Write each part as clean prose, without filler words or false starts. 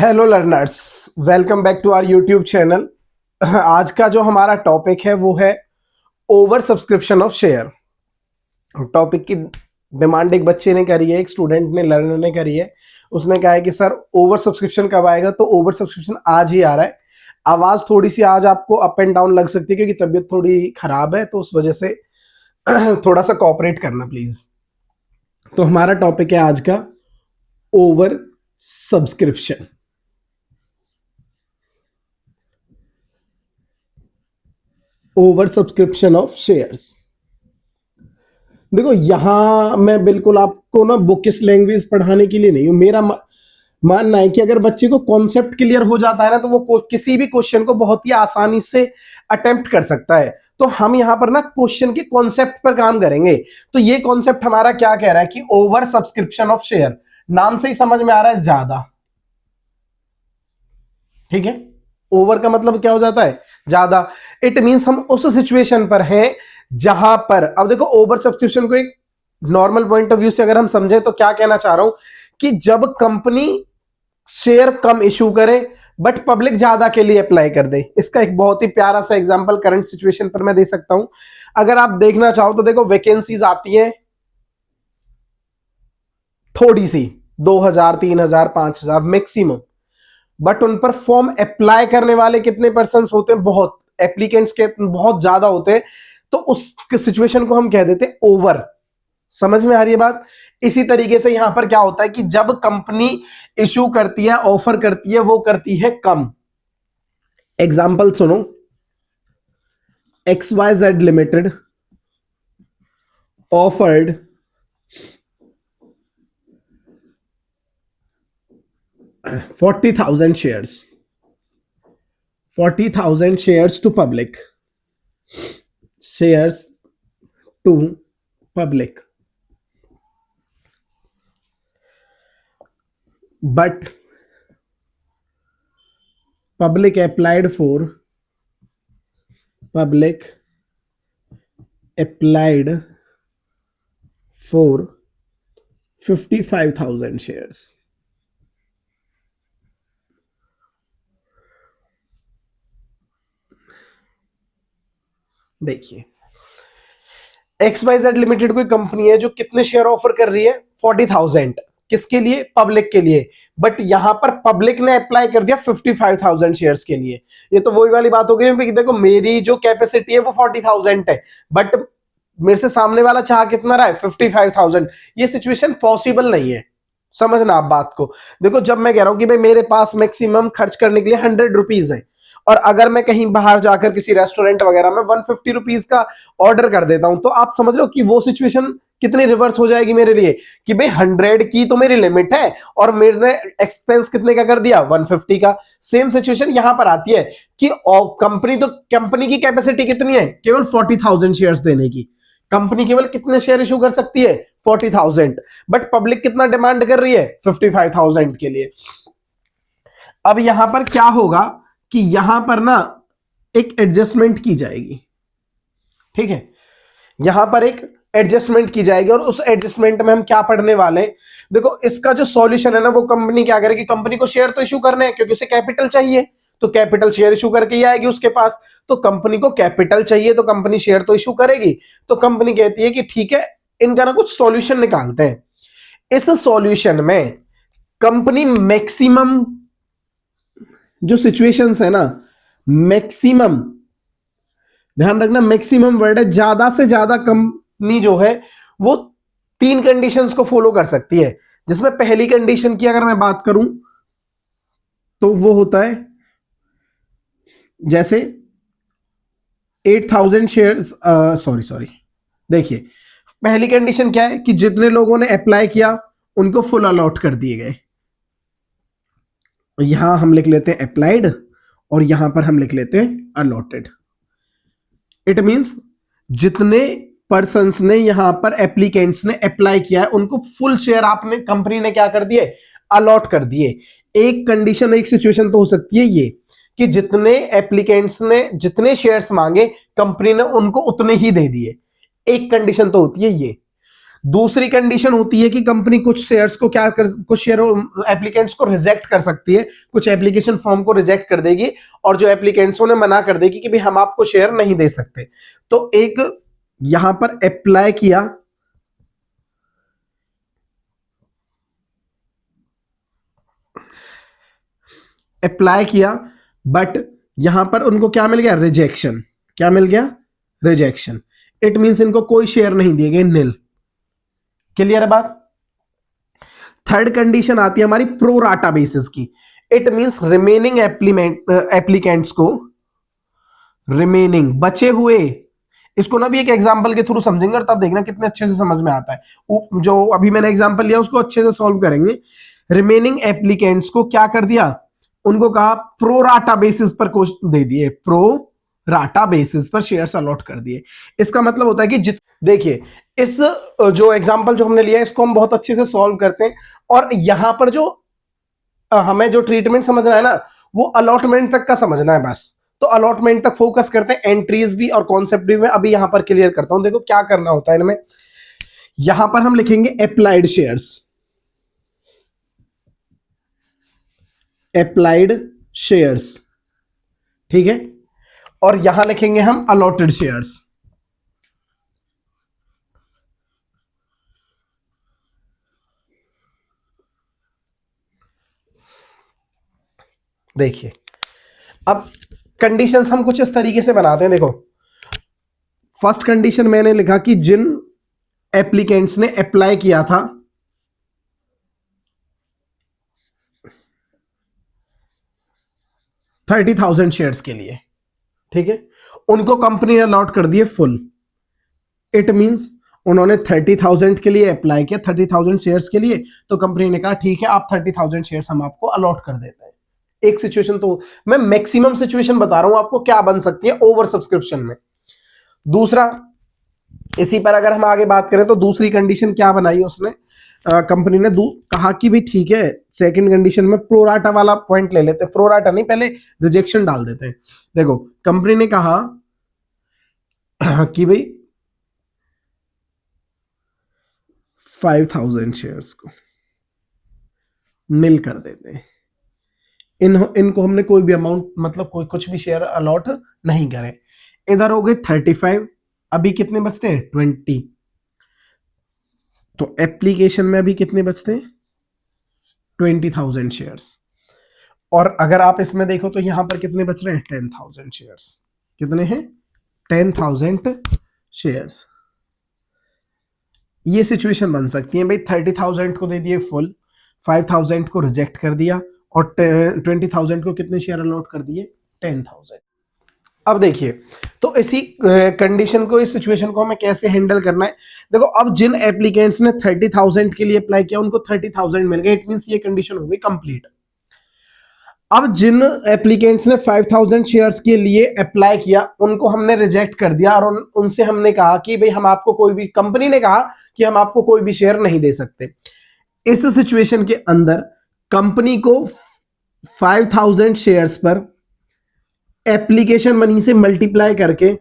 Hello learners, welcome back to our YouTube channel. आज का जो हमारा टॉपिक है वो है over subscription of share. Topic की डिमांड एक बच्चे ने करी है, एक स्टूडेंट ने, लर्नर ने करी है। उसने कहा है कि सर ओवर सब्सक्रिप्शन कब आएगा, तो ओवर सब्सक्रिप्शन आज ही आ रहा है। आवाज थोड़ी सी आज आपको अप एंड डाउन लग सकती है क्योंकि तबीयत थोड़ी खराब है, तो उस वजह से थोड़ा सा कोऑपरेट करना प्लीज। तो हमारा टॉपिक है आज का over subscription. Over subscription of shares. देखो, यहां मैं बिल्कुल आपको ना बुकिश लैंग्वेज पढ़ाने के लिए नहीं हूं। मेरा मानना है कि अगर बच्चे को कॉन्सेप्ट क्लियर हो जाता है ना, तो वो किसी भी क्वेश्चन को बहुत ही आसानी से अटेम्प्ट कर सकता है। तो हम यहां पर ना क्वेश्चन के कॉन्सेप्ट पर काम करेंगे। तो ये कॉन्सेप्ट हमारा क्या कह रहा है कि ओवर सब्सक्रिप्शन ऑफ शेयर, नाम से ही समझ में आ रहा है ज्यादा। ठीक है, ओवर का मतलब क्या हो जाता है? ज्यादा। इट मींस हम उस सिचुएशन पर हैं जहां पर, अब देखो, ओवर सब्सक्रिप्शन को एक नॉर्मल पॉइंट ऑफ व्यू से अगर हम समझे तो क्या कहना चाह रहा हूं कि जब कंपनी शेयर कम इशू करे बट पब्लिक ज्यादा के लिए अप्लाई कर दे। इसका एक बहुत ही प्यारा सा एग्जांपल करंट सिचुएशन पर मैं दे सकता हूं। अगर आप देखना चाहो तो देखो, वैकेंसीज आती है थोड़ी सी, 2000, 3000, 5000 मैक्सिमम, बट उन पर फॉर्म अप्लाई करने वाले कितने पर्सन होते हैं? बहुत। एप्लीकेंट्स के बहुत ज्यादा होते हैं। तो उस सिचुएशन को हम कह देते हैं ओवर। समझ में आ रही है बात? इसी तरीके से यहां पर क्या होता है कि जब कंपनी इशू करती है, ऑफर करती है, वो करती है कम। एग्जाम्पल सुनो, XYZ limited offered 40,000 shares, 40,000 shares to public, shares to public, but public applied for 55,000 shares। देखिए, XYZ लिमिटेड कोई कंपनी है जो कितने शेयर ऑफर कर रही है? 40,000। किसके लिए? पब्लिक के लिए। बट यहां पर पब्लिक ने अप्लाई कर दिया 55,000 शेयर्स के लिए। ये तो वही वाली बात हो गई कि देखो, मेरी जो कैपेसिटी है वो 40,000 है, बट मेरे से सामने वाला चाह कितना रहा है? 55,000। ये सिचुएशन पॉसिबल नहीं है। समझना आप बात को। देखो, जब मैं कह रहा हूं कि भाई मेरे पास मैक्सिमम खर्च करने के लिए 100 रुपीज है, और अगर मैं कहीं बाहर जाकर किसी रेस्टोरेंट वगैरह में 150 रुपीज का ऑर्डर कर देता हूं, तो आप समझ लो कि वो सिचुएशन कितनी रिवर्स हो जाएगी मेरे लिए कि भाई 100 की तो मेरी लिमिट है और मेरे एक्सपेंस कितने का कर दिया? 150 का। सेम सिचुएशन यहां पर आती है कि कंपनी की कैपेसिटी कितनी है? केवल 40,000 शेयर्स देने की। कंपनी केवल कितने शेयर इशू कर सकती है? 40,000। बट पब्लिक कितना डिमांड कर रही है? 55,000 के लिए। अब यहां पर क्या होगा कि यहां पर ना एक एडजस्टमेंट की जाएगी। ठीक है, यहां पर एक एडजस्टमेंट की जाएगी, और उस एडजस्टमेंट में हम क्या पढ़ने वाले? देखो, इसका जो सॉल्यूशन है ना, वो कंपनी क्या करेगी? कंपनी को शेयर तो इशू करने हैं क्योंकि उसे कैपिटल चाहिए, तो कैपिटल शेयर इशू करके ही आएगी उसके पास। तो कंपनी को कैपिटल चाहिए, तो कंपनी शेयर तो इशू करेगी। तो कंपनी कहती है कि ठीक है, इनका ना कुछ सॉल्यूशन निकालते हैं। इस सॉल्यूशन में कंपनी मैक्सिमम जो सिचुएशंस है ना, मैक्सिमम, ध्यान रखना, मैक्सिमम वर्ड है, ज्यादा से ज्यादा कंपनी जो है वो 3 कंडीशंस को फॉलो कर सकती है। जिसमें पहली कंडीशन की अगर मैं बात करूं तो वो होता है जैसे 8,000 शेयर्स, सॉरी, देखिए, पहली कंडीशन क्या है कि जितने लोगों ने अप्लाई किया उनको फुल अलॉट कर दिए गए। यहां हम लिख लेते हैं अप्लाइड, और यहां पर हम लिख लेते हैं अलॉटेड। इट मींस जितने पर्संस ने, यहां पर एप्लीकेंट्स ने अप्लाई किया है, उनको फुल शेयर आपने, कंपनी ने क्या कर दिए? अलॉट कर दिए। एक कंडीशन, एक सिचुएशन तो हो सकती है ये कि जितने एप्लीकेंट्स ने जितने शेयर्स मांगे, कंपनी ने उनको उतने ही दे दिए। एक कंडीशन तो होती है ये। दूसरी कंडीशन होती है कि कंपनी कुछ शेयर्स को क्या कर, कुछ शेयर एप्लीकेंट्स को रिजेक्ट कर सकती है, कुछ एप्लीकेशन फॉर्म को रिजेक्ट कर देगी और जो एप्लीकेंट्स उन्हें मना कर देगी कि भाई हम आपको शेयर नहीं दे सकते। तो एक यहां पर अप्लाई किया, बट यहां पर उनको क्या मिल गया, रिजेक्शन। क्या मिल गया, रिजेक्शन। इट मींस इनको कोई शेयर नहीं दिए गए, नील। क्लियर है बात। थर्ड कंडीशन आती है हमारी प्रो राटा बेसिस की। इट मींस रिमेनिंग एप्लीकेंट्स को, रिमेनिंग बचे हुए, इसको ना भी एक एग्जांपल के थ्रू समझेंगे और तब देखना कितने अच्छे से समझ में आता है। जो अभी मैंने एग्जांपल लिया उसको अच्छे से सॉल्व करेंगे। रिमेनिंग एप्लीकेंट्स को क्या कर दिया, उनको कहा प्रो राटा बेसिस पर दे दिए, प्रो राटा बेसिस पर शेयर्स अलॉट कर दिए। इसका मतलब होता है कि देखिए इस जो एग्जांपल जो हमने लिया है इसको हम बहुत अच्छे से सॉल्व करते हैं और यहां पर जो हमें जो ट्रीटमेंट समझना है ना वो अलॉटमेंट तक का समझना है बस। तो अलॉटमेंट तक फोकस करते हैं, एंट्रीज भी और कॉन्सेप्ट भी मैं अभी यहां पर क्लियर करता हूं। देखो क्या करना होता है इनमें, यहां पर हम लिखेंगे अप्लाइड शेयर्स, अप्लाइड शेयर्स, ठीक है, और यहां लिखेंगे हम अलॉटेड शेयर्स। देखिए अब कंडीशंस हम कुछ इस तरीके से बनाते हैं। देखो फर्स्ट कंडीशन मैंने लिखा कि जिन एप्लीकेंट्स ने अप्लाई किया था 30,000 शेयर्स के लिए, ठीक है, उनको कंपनी ने अलॉट कर दिए फुल। इट मींस उन्होंने 30,000 के लिए अप्लाई किया, 30,000 शेयर्स के लिए, तो कंपनी ने कहा ठीक है आप 30,000 शेयर्स हम आपको अलॉट कर देते हैं। एक सिचुएशन, तो मैं मैक्सिमम सिचुएशन बता रहा हूं आपको क्या बन सकती है ओवर सब्सक्रिप्शन में। दूसरा, इसी पर अगर हम आगे बात करें तो दूसरी कंडीशन क्या बनाई उसने, कंपनी ने कहा कि भी ठीक है, सेकंड कंडीशन में प्रोराटा वाला पॉइंट ले लेते हैं, प्रोराटा नहीं पहले रिजेक्शन डाल देते हैं। देखो कंपनी ने कहा कि भाई 5,000 शेयर्स को नील कर देते हैं, इनको हमने कोई भी अमाउंट मतलब कोई कुछ भी शेयर अलॉट नहीं करे। इधर हो गए 35, अभी कितने बचते हैं 20, तो एप्लीकेशन में अभी कितने बचते हैं 20,000 शेयर्स। और अगर आप इसमें देखो तो यहां पर कितने बच रहे हैं 10,000 शेयर्स। कितने हैं 10,000 शेयर्स। ये सिचुएशन बन सकती है भाई 30,000 को दे दिए फुल, 5,000 को रिजेक्ट कर दिया और 20,000 को कितने शेयर अलॉट कर दिए 10,000। अब देखिए तो इसी कंडीशन को, इस सिचुएशन को हमें कैसे हैंडल करना है। देखो अब जिन एप्लीकेंट्स ने 30,000 के लिए अप्लाई किया उनको 30,000 मिल गए, इट मींस ये कंडीशन हो गई कंप्लीट। अब जिन एप्लीकेंट्स ने 5,000 शेयर्स के लिए अप्लाई किया उनको हमने रिजेक्ट कर दिया और उनसे हमने कहा कि भाई हम आपको कोई भी, कंपनी ने कहा कि हम आपको कोई भी शेयर नहीं दे सकते। इस सिचुएशन के अंदर कंपनी को 5,000 शेयर्स पर एप्लीकेशन मनी से मल्टीप्लाई करके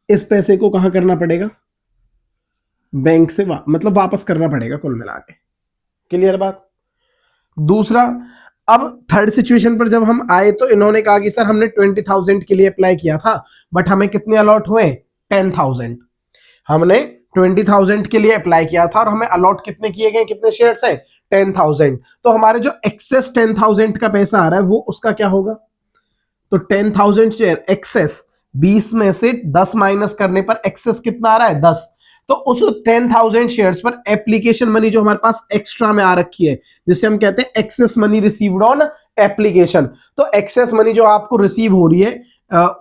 इस पैसे को कहां करना पड़ेगा, बैंक से मतलब वापस करना पड़ेगा कुल मिला के। क्लियर बात। दूसरा, अब थर्ड सिचुएशन पर जब हम आए तो इन्होंने कहा कि सर हमने 20,000 के लिए अप्लाई किया था बट हमें कितने अलॉट हुए 10,000। हमने 20,000 के लिए अप्लाई किया था और हमें अलॉट कितने किए गए, कितने शेयर्स हैं 10,000। तो हमारे जो एक्सेस 10,000 का पैसा आ रहा है वो उसका क्या होगा, तो 10,000 शेयर एक्सेस 20 में से 10 माइनस करने पर एक्सेस कितना आ रहा है 10। तो उस 10,000 शेयर्स पर एप्लीकेशन मनी जो हमारे पास एक्स्ट्रा में आ रखी है जिसे हम कहते हैं excess money received on application, तो एक्सेस मनी जो आपको रिसीव हो रही है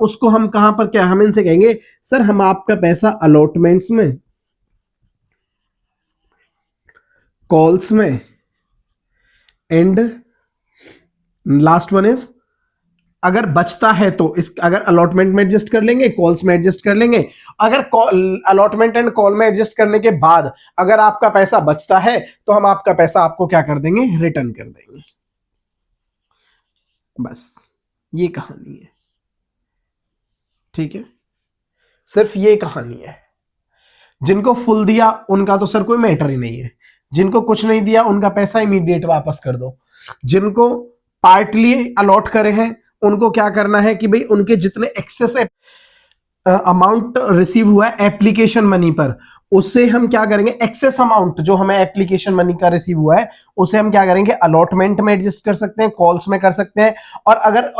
उसको हम कहां पर, क्या हम इनसे कहेंगे सर हम आपका पैसा अलॉटमेंट्स में, कॉल्स में एंड लास्ट वन इज, अगर बचता है तो इस, अगर अलॉटमेंट में एडजस्ट कर लेंगे, कॉल्स में एडजस्ट कर लेंगे, अगर अलॉटमेंट एंड कॉल में एडजस्ट करने के बाद अगर आपका पैसा बचता है तो हम आपका पैसा आपको क्या कर देंगे, रिटर्न कर देंगे। बस ये कहानी है, ठीक है, सिर्फ ये कहानी है। जिनको फुल दिया उनका तो सर कोई मैटर ही नहीं है, जिनको कुछ नहीं दिया उनका पैसा इमीडिएट वापस कर दो, जिनको पार्टली अलॉट करे हैं उनको क्या करना है कि भाई उनके जितने एक्सेस अमाउंट रिसीव हुआ है एप्लीकेशन मनी पर, उससे हम क्या करेंगे, एक्सेस अमाउंट जो हमें एप्लीकेशन मनी का रिसीव हुआ है उसे हम क्या करेंगे, अलॉटमेंट में एडजस्ट कर सकते हैं, कॉल्स में कर सकते हैं। और अगर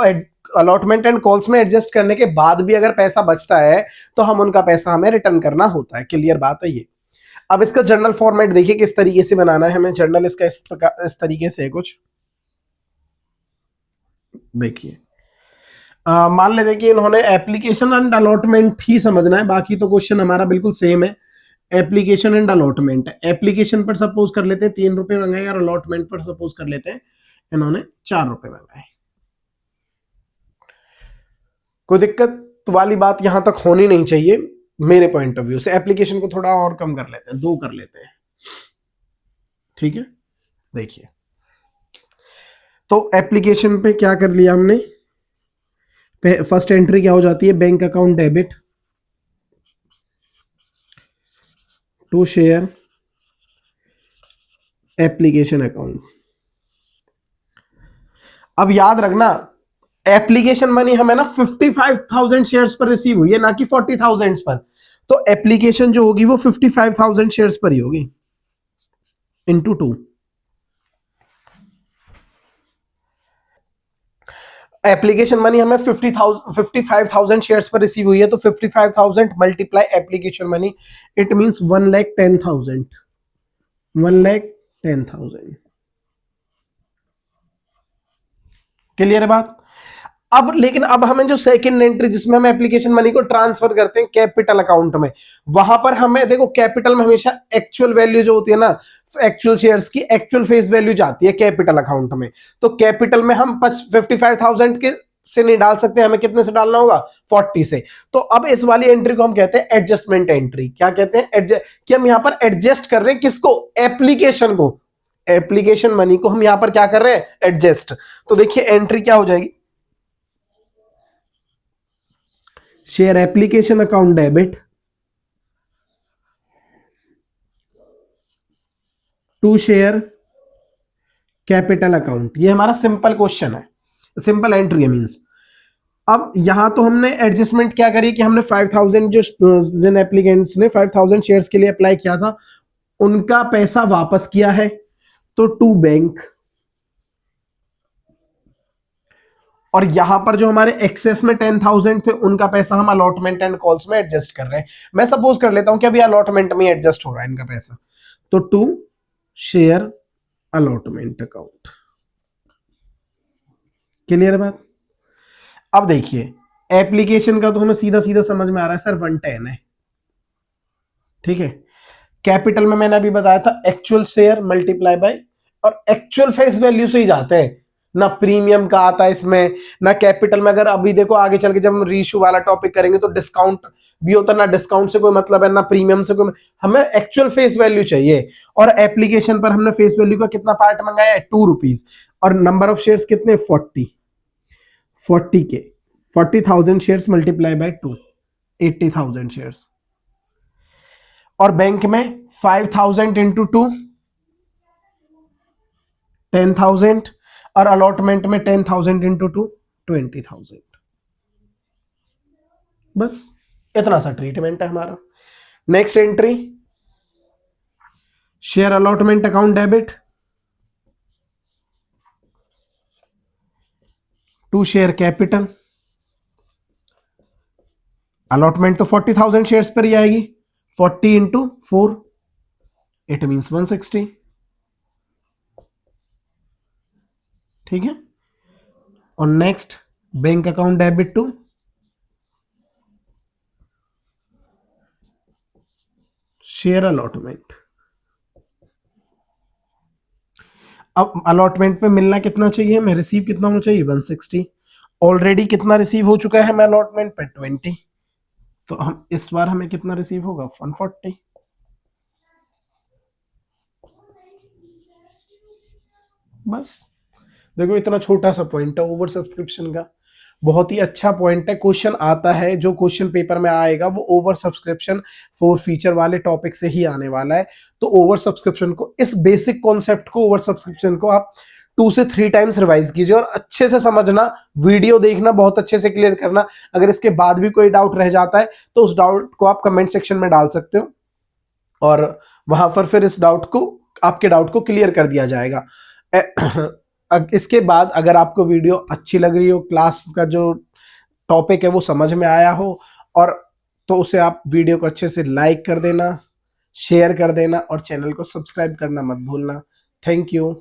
अलॉटमेंट एंड कॉल्स में एडजस्ट करने के बाद भी अगर पैसा बचता है तो हम उनका पैसा हमें रिटर्न करना होता है। क्लियर बात है ये। अब इसका जर्नल फॉर्मेट देखिए किस तरीके से बनाना है हमें, जर्नल इसका इस तरीके से कुछ देखिए, मान लेते कि इन्होंने एप्लीकेशन एंड अलॉटमेंट ही समझना है, बाकी तो क्वेश्चन हमारा बिल्कुल सेम है। एप्लीकेशन एंड अलॉटमेंट, एप्लीकेशन पर सपोज कर लेते हैं 3 रुपए मंगाए और अलॉटमेंट पर सपोज कर लेते हैं इन्होंने 4 रुपए मंगाए। कोई दिक्कत वाली बात यहां तक होनी नहीं चाहिए मेरे पॉइंट ऑफ व्यू से। एप्लीकेशन को थोड़ा और कम कर लेते हैं, 2 कर लेते हैं, ठीक है। देखिए तो एप्लीकेशन पे क्या कर लिया हमने, फर्स्ट एंट्री क्या हो जाती है, bank account debit to share application account. अब याद रखना एप्लीकेशन मनी हमें ना 55,000 शेयर्स पर रिसीव हुई है, ना कि 40,000 पर। तो एप्लीकेशन जो होगी वो 55,000 शेयर्स पर ही होगी इंटू 2। एप्लीकेशन मनी हमें 55,000 शेयर्स पर रिसीव हुई है, तो 55,000 multiply application money, it means 1,10,000, 1,10,000। Clear है बात। अब लेकिन अब हमें जो सेकंड एंट्री जिसमें हम एप्लीकेशन मनी को ट्रांसफर करते हैं कैपिटल अकाउंट में, वहां पर हमें देखो कैपिटल में हमेशा एक्चुअल वैल्यू जो होती है ना, एक्चुअल शेयर्स की एक्चुअल फेस वैल्यू जाती है कैपिटल अकाउंट में। तो कैपिटल में हम 55,000 के से नहीं डाल सकते, हमें कितने से डालना होगा, 40 से। तो अब इस वाली एंट्री को हम कहते हैं एडजस्टमेंट एंट्री। क्या कहते हैं, कि हम यहां पर एडजस्ट कर रहे हैं किसको, एप्लीकेशन को, एप्लीकेशन मनी को हम यहां पर क्या कर रहे हैं, एडजस्ट। तो देखिए एंट्री क्या हो जाएगी, share application account debit to share capital account. ये हमारा सिंपल क्वेश्चन है, सिंपल एंट्री है मींस। अब यहां तो हमने एडजस्टमेंट क्या करी कि हमने 5,000 जो जिन एप्लीकेंट्स ने 5,000 शेयर्स के लिए अप्लाई किया था उनका पैसा वापस किया है, तो टू बैंक। और यहां पर जो हमारे एक्सेस में 10,000 थे उनका पैसा हम अलॉटमेंट एंड कॉल्स में एडजस्ट कर रहे हैं। मैं सपोज कर लेता हूं कि अभी अलॉटमेंट में एडजस्ट हो रहा है इनका पैसा, तो to share allotment account. Clear बात। अब देखिए एप्लीकेशन का तो हमें सीधा सीधा समझ में आ रहा है सर 110 है, ठीक है। कैपिटल में मैंने अभी बताया था एक्चुअल शेयर मल्टीप्लाई बाय, और एक्चुअल फेस वैल्यू से ही जाते हैं, ना प्रीमियम का आता है इसमें ना कैपिटल में। अगर अभी देखो आगे चल के जब हम रीइश्यू वाला टॉपिक करेंगे तो डिस्काउंट भी होता है, ना डिस्काउंट से कोई मतलब है ना प्रीमियम से कोई, हमें एक्चुअल फेस वैल्यू चाहिए। और एप्लीकेशन पर हमने फेस वैल्यू का कितना पार्ट मंगाया है, ₹2, और नंबर ऑफ शेयर्स कितने, 40 के 40,000 शेयर्स मल्टीप्लाई बाय 2, 80,000 शेयर्स। और बैंक में 5,000 इंटू 2 10,000, और अलॉटमेंट में 10,000 इंटू 2 20,000। बस इतना सा ट्रीटमेंट है हमारा। Next entry share allotment account debit to share capital. Allotment तो 40,000 शेयर्स पर ही आएगी, 40 इंटू 4 इट मींस 160, ठीक है। और next bank account debit to share allotment. अब अलॉटमेंट पे मिलना कितना चाहिए हमें, रिसीव कितना होना चाहिए, 160। ऑलरेडी कितना रिसीव हो चुका है हमें अलॉटमेंट पे, 20। तो हम इस बार हमें कितना रिसीव होगा, 140। बस देखो इतना छोटा सा पॉइंट है ओवर सब्सक्रिप्शन का, बहुत ही अच्छा पॉइंट है। क्वेश्चन आता है, जो क्वेश्चन पेपर में आएगा वो ओवर सब्सक्रिप्शन 4 फीचर वाले टॉपिक से ही आने वाला है। तो ओवर सब्सक्रिप्शन को, इस बेसिक कॉन्सेप्ट को, ओवर सब्सक्रिप्शन को आप 2 से 3 टाइम्स रिवाइज कीजिए और अच्छे से समझना, वीडियो देखना, बहुत अच्छे से क्लियर करना। अगर इसके बाद भी कोई डाउट रह जाता है तो उस डाउट को आप कमेंट सेक्शन में डाल सकते हो और वहां पर फिर इस डाउट को, आपके डाउट को क्लियर कर दिया जाएगा। इसके बाद अगर आपको वीडियो अच्छी लग रही हो, क्लास का जो टॉपिक है वो समझ में आया हो, और तो उसे आप वीडियो को अच्छे से लाइक कर देना, शेयर कर देना और चैनल को सब्सक्राइब करना मत भूलना। Thank you.